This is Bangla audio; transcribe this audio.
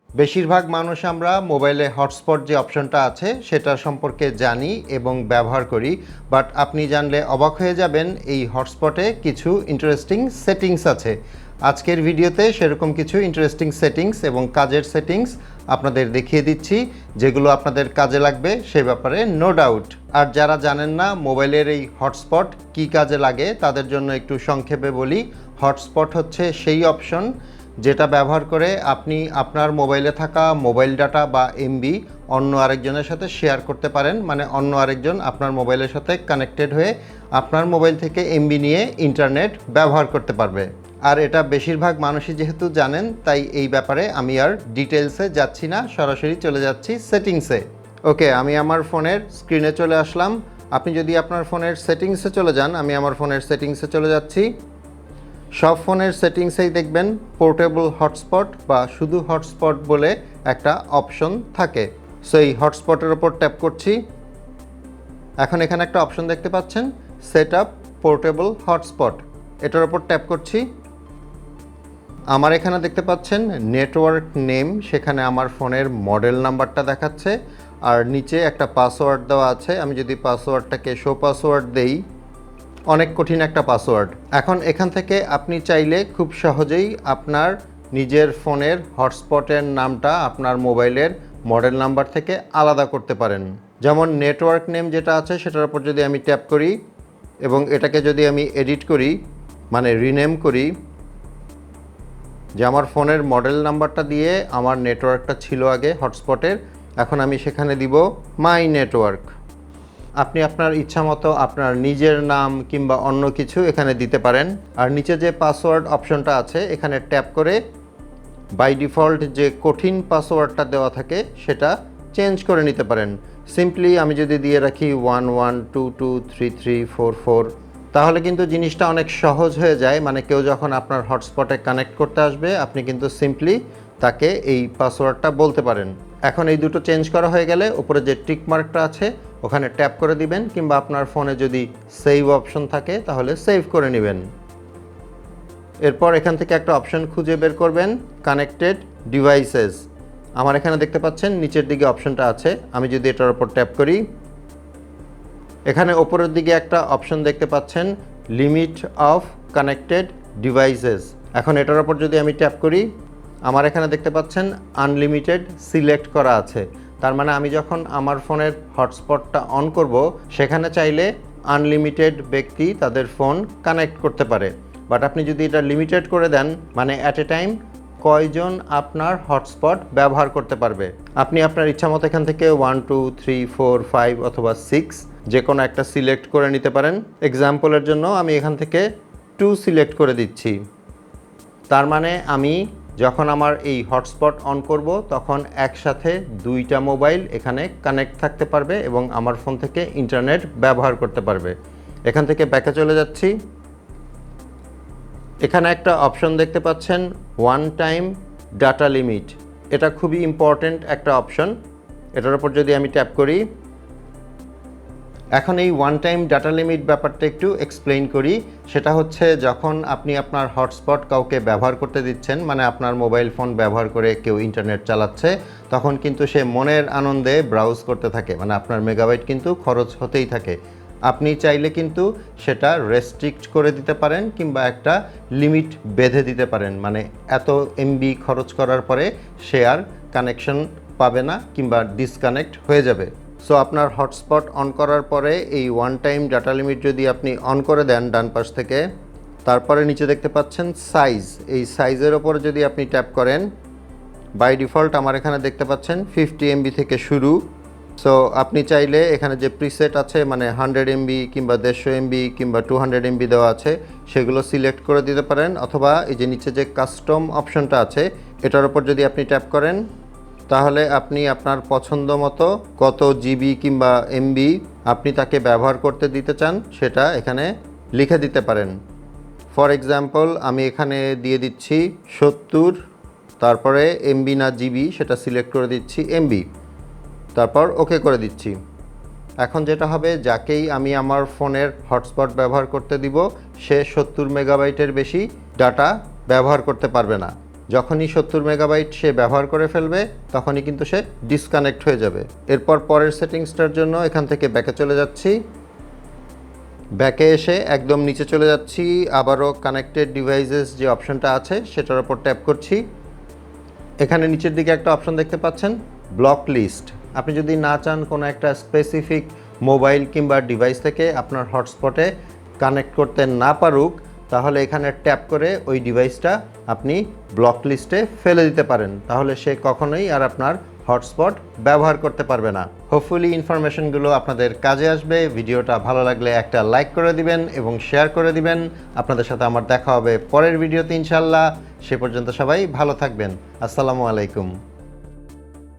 বেশিরভাগ মানুষ আমরা মোবাইলে হটস্পট যে অপশনটা আছে সেটা সম্পর্কে জানি এবং ব্যবহার করি, বাট আপনি জানলে অবাক হয়ে যাবেন এই হটস্পটে কিছু ইন্টারেস্টিং সেটিংস আছে। আজকের ভিডিওতে সেরকম কিছু ইন্টারেস্টিং সেটিংস এবং কাজের সেটিংস আপনাদের দেখিয়ে দিচ্ছি, যেগুলো আপনাদের কাজে লাগবে সে ব্যাপারে নো ডাউট। আর যারা জানেন না মোবাইলের এই হটস্পট কী কাজে লাগে তাদের জন্য একটু সংক্ষেপে বলি। হটস্পট হচ্ছে সেই অপশন যেটা ব্যবহার করে আপনি আপনার মোবাইলে থাকা মোবাইল ডাটা বা এমবি অন্য আরেকজনের সাথে শেয়ার করতে পারেন। মানে অন্য আরেকজন আপনার মোবাইলের সাথে কানেক্টেড হয়ে আপনার মোবাইল থেকে এমবি নিয়ে ইন্টারনেট ব্যবহার করতে পারবে। আর এটা বেশিরভাগ মানুষই যেহেতু জানেন, তাই এই ব্যাপারে আমি আর ডিটেলসে যাচ্ছি না, সরাসরি চলে যাচ্ছি সেটিংসে। ওকে, আমি আমার ফোনের স্ক্রিনে চলে আসলাম। আপনি যদি আপনার ফোনের সেটিংসে চলে যান, আমি আমার ফোনের সেটিংসে চলে যাচ্ছি। সব ফোনের সেটিংসেই দেখবেন পোর্টেবল হটস্পট বা শুধু হটস্পট বলে একটা অপশন থাকে। সো এই হটস্পটের ওপর ট্যাপ করছি। এখন এখানে একটা অপশন দেখতে পাচ্ছেন, সেট আপ পোর্টেবল হটস্পট। এটার ওপর ট্যাপ করছি। আমার এখানে দেখতে পাচ্ছেন নেটওয়ার্ক নেম, সেখানে আমার ফোনের মডেল নাম্বারটা দেখাচ্ছে আর নিচে একটা পাসওয়ার্ড দেওয়া আছে। আমি যদি পাসওয়ার্ডটাকে শো পাসওয়ার্ড দেই, অনেক কঠিন একটা পাসওয়ার্ড। এখন এখান থেকে আপনি চাইলে খুব সহজেই আপনার নিজের ফোনের হটস্পটের নামটা আপনার মোবাইলের মডেল নাম্বার থেকে আলাদা করতে পারেন। যেমন নেটওয়ার্ক নেম যেটা আছে সেটার উপর যদি আমি ট্যাপ করি এবং এটাকে যদি আমি এডিট করি, মানে রিনেম করি, যে আমার ফোনের মডেল নাম্বারটা দিয়ে আমার নেটওয়ার্কটা ছিল আগে হটস্পটের, এখন আমি সেখানে দিব মাই নেটওয়ার্ক। আপনি আপনার ইচ্ছা মতো আপনার নিজের নাম কিংবা অন্য কিছু এখানে দিতে পারেন। আর নিচে যে পাসওয়ার্ড অপশনটা আছে এখানে ট্যাপ করে বাই ডিফল্ট যে কঠিন পাসওয়ার্ডটা দেওয়া থাকে সেটা চেঞ্জ করে নিতে পারেন। সিম্পলি আমি যদি দিয়ে রাখি 11223334, তাহলে কিন্তু জিনিসটা অনেক সহজ হয়ে যায়। মানে কেউ যখন আপনার হটস্পটে কানেক্ট করতে আসবে আপনি কিন্তু সিম্পলি তাকে এই পাসওয়ার্ডটা বলতে পারেন। এখন এই দুটো চেঞ্জ করা হয়ে গেলে উপরে যে টিক মার্কটা আছে ওখানে ট্যাপ করে দিবেন, কিংবা আপনার ফোনে যদি সেভ অপশন থাকে তাহলে সেভ করে নেবেন। এরপর এখান থেকে একটা অপশন খুঁজে বের করবেন, কানেক্টেড ডিভাইসেস। আমার এখানে দেখতে পাচ্ছেন নিচের দিকে অপশনটা আছে। আমি যদি এটার উপর ট্যাপ করি, এখানে ওপরের দিকে একটা অপশন দেখতে পাচ্ছেন লিমিট অফ কানেক্টেড ডিভাইসেস। এখন এটার উপর যদি আমি ট্যাপ করি, আমার এখানে দেখতে পাচ্ছেন আনলিমিটেড সিলেক্ট করা আছে। তার মানে আমি যখন আমার ফোনের হটস্পটটা অন করব সেখানে চাইলে আনলিমিটেড ব্যক্তি তাদের ফোন কানেক্ট করতে পারে। বাট আপনি যদি এটা লিমিটেড করে দেন, মানে অ্যাট এ টাইম কয়জন আপনার হটস্পট ব্যবহার করতে পারবে, আপনি আপনার ইচ্ছা মতো এখান থেকে 1 2 3 4 5 অথবা 6 যে কোনো একটা সিলেক্ট করে নিতে পারেন। এক্সাম্পলের জন্য আমি এখান থেকে 2 সিলেক্ট করে দিচ্ছি। তার মানে আমি যখন আমার এই হটস্পট অন করব তখন একসাথে দুইটা মোবাইল এখানে কানেক্ট থাকতে পারবে এবং আমার ফোন থেকে ইন্টারনেট ব্যবহার করতে পারবে। এখান থেকে ব্যাকে চলে যাচ্ছি। এখানে একটা অপশন দেখতে পাচ্ছেন ওয়ান টাইম ডাটা লিমিট। এটা খুবই ইম্পর্ট্যান্ট একটা অপশন। এটার উপর যদি আমি ট্যাপ করি, এখন এই ওয়ান টাইম ডাটা লিমিট ব্যাপারটা একটু এক্সপ্লেইন করি। সেটা হচ্ছে যখন আপনি আপনার হটস্পট কাউকে ব্যবহার করতে দিচ্ছেন, মানে আপনার মোবাইল ফোন ব্যবহার করে কেউ ইন্টারনেট চালাচ্ছে, তখন কিন্তু সে মনের আনন্দে ব্রাউজ করতে থাকে, মানে আপনার মেগাবাইট কিন্তু খরচ হতেই থাকে। আপনি চাইলে কিন্তু সেটা রেস্ট্রিক্ট করে দিতে পারেন কিংবা একটা লিমিট বেঁধে দিতে পারেন, মানে এত এমবি খরচ করার পরে সে আর কানেকশন পাবে না কিংবা ডিসকানেক্ট হয়ে যাবে। সো আপনার হটস্পট অন করার পরে এই ওয়ান টাইম ডাটা লিমিট যদি আপনি অন করে দেন ডান পাশ থেকে, তারপরে নিচে দেখতে পাচ্ছেন সাইজ। এই সাইজের ওপর যদি আপনি ট্যাপ করেন, বাই ডিফল্ট আমার এখানে দেখতে পাচ্ছেন 50 এমবি থেকে শুরু। সো আপনি চাইলে এখানে যে প্রিসেট আছে, মানে 100 এমবি কিংবা 150 এমবি কিংবা 200 এমবি দেওয়া আছে, সেগুলো সিলেক্ট করে দিতে পারেন। অথবা এই যে নিচে যে কাস্টম অপশনটা আছে এটার ওপর যদি আপনি ট্যাপ করেন, তাহলে আপনি আপনার পছন্দ মতো কত জিবি কিংবা এমবি আপনি তাকে ব্যবহার করতে দিতে চান সেটা এখানে লিখে দিতে পারেন। ফর এক্সাম্পল আমি এখানে দিয়ে দিচ্ছি 70, তারপরে এমবি না জিবি সেটা সিলেক্ট করে দিচ্ছি এমবি, তারপর ওকে করে দিচ্ছি। এখন যেটা হবে, যাকেই আমি আমার ফোনের হটস্পট ব্যবহার করতে দিব সে 70 মেগাবাইটের বেশি ডাটা ব্যবহার করতে পারবে না। যখনই 70 মেগাবাইট সে ব্যবহার করে ফেলবে তখনই কিন্তু সে ডিসকানেক্ট হয়ে যাবে। এরপর পরের সেটিংসটার জন্য এখান থেকে ব্যাকে চলে যাচ্ছি। ব্যাকে এসে একদম নিচে চলে যাচ্ছি, আবারও কানেক্টেড ডিভাইসেস যে অপশনটা আছে সেটার উপর ট্যাপ করছি। এখানে নিচের দিকে একটা অপশন দেখতে পাচ্ছেন, ব্লক লিস্ট। আপনি যদি না চান কোনো একটা স্পেসিফিক মোবাইল কিংবা ডিভাইস থেকে আপনার হটস্পটে কানেক্ট করতে না পারুক, তাহলে এখানে ট্যাপ করে ওই ডিভাইসটা আপনি ব্লক লিস্টে ফেলে দিতে পারেন। তাহলে সে কখনোই আর আপনার হটস্পট ব্যবহার করতে পারবে না। হোপফুলি ইনফরমেশনগুলো আপনাদের কাজে আসবে। ভিডিওটা ভালো লাগলে একটা লাইক করে দিবেন এবং শেয়ার করে দিবেন। আপনাদের সাথে আমার দেখা হবে পরের ভিডিওতে ইনশাল্লাহ। সে পর্যন্ত সবাই ভালো থাকবেন। আসসালামু আলাইকুম।